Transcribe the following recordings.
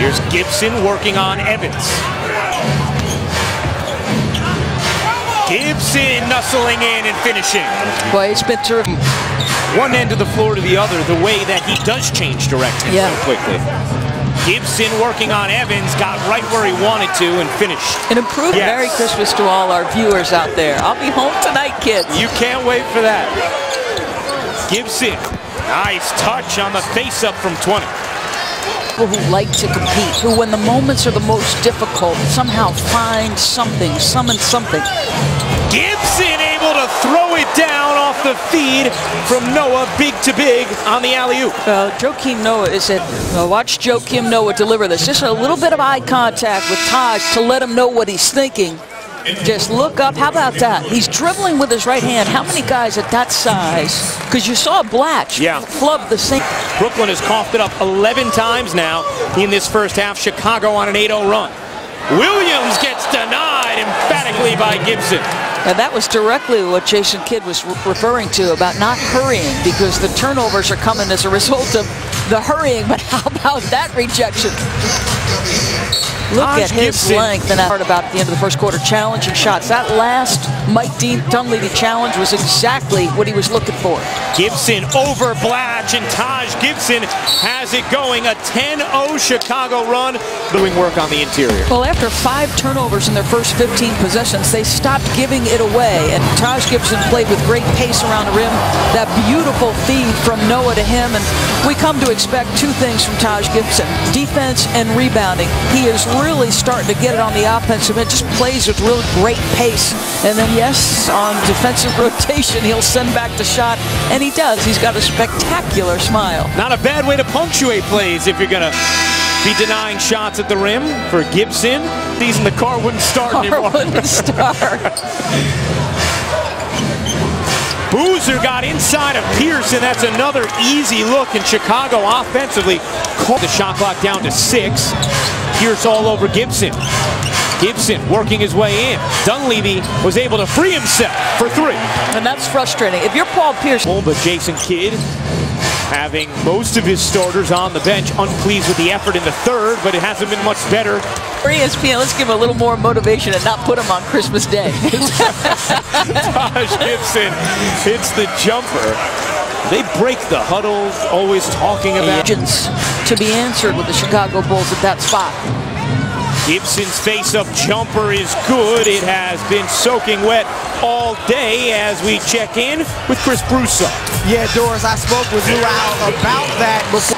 Here's Gibson working on Evans. Gibson nuzzling in and finishing. Boy, it's been terrific. One end of the floor to the other, the way that he does change direction so quickly. Gibson working on Evans, got right where he wanted to and finished. An improved Merry Christmas to all our viewers out there. I'll be home tonight, kids. You can't wait for that. Gibson, nice touch on the face-up from 20. People who like to compete, who when the moments are the most difficult, somehow find something, summon something. Gibson able to throw it down off the feed from Noah, big to big on the alley-oop. Joakim Noah is it. Watch Joakim Noah deliver this. Just a little bit of eye contact with Taj to let him know what he's thinking. Just look up. How about that? He's dribbling with his right hand. How many guys at that size? Because you saw Blatch flub the same. Brooklyn has coughed it up 11 times now in this first half. Chicago on an 8-0 run. Williams gets denied emphatically by Gibson. And that was directly what Jason Kidd was referring to about not hurrying, because the turnovers are coming as a result of the hurrying. But how about that rejection? Look at his length and part about the end of the first quarter. Challenging shots. That last Mike Dunleavy challenge was exactly what he was looking for. Gibson over Blatch, and Taj Gibson has it going. A 10-0 Chicago run. Doing work on the interior. Well, after 5 turnovers in their first 15 possessions, they stopped giving it away. And Taj Gibson played with great pace around the rim. That beautiful feed from Noah to him. And we come to expect 2 things from Taj Gibson: defense and rebounding. He is really starting to get it on the offensive end, just plays with real great pace. And then, yes, on defensive rotation, he'll send back the shot, and he does. He's got a spectacular smile. Not a bad way to punctuate plays if you're going to be denying shots at the rim for Gibson. Season the car wouldn't start anymore. Wouldn't start. Boozer got inside of Pierce, and that's another easy look. In Chicago offensively, the shot clock down to 6. Pierce all over Gibson. Gibson working his way in. Dunleavy was able to free himself for 3. And that's frustrating. If you're Paul Pierce. But Jason Kidd, having most of his starters on the bench, unpleased with the effort in the third, but it hasn't been much better. For ESPN, let's give him a little more motivation and not put him on Christmas Day. Taj Gibson hits the jumper. They break the huddles, always talking about to be answered with the Chicago Bulls at that spot. Gibson's face-up jumper is good. It has been soaking wet all day as we check in with Chris Broussard. Yeah, Doris, I spoke with Lou about that before.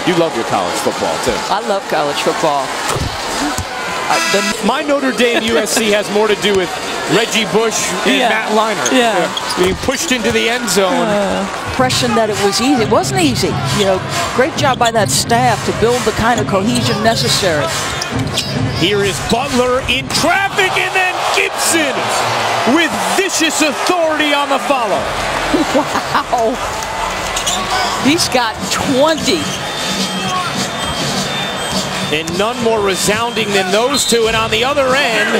You love your college football, too. I love college football. My Notre Dame USC has more to do with Reggie Bush and Matt Leinart. Being pushed into the end zone. Impression that it was easy. It wasn't easy. You know, great job by that staff to build the kind of cohesion necessary. Here is Butler in traffic, and then Gibson with vicious authority on the follow. Wow. He's got 20. And none more resounding than those 2. And on the other end,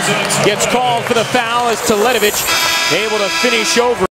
gets called for the foul as Teletovic able to finish over.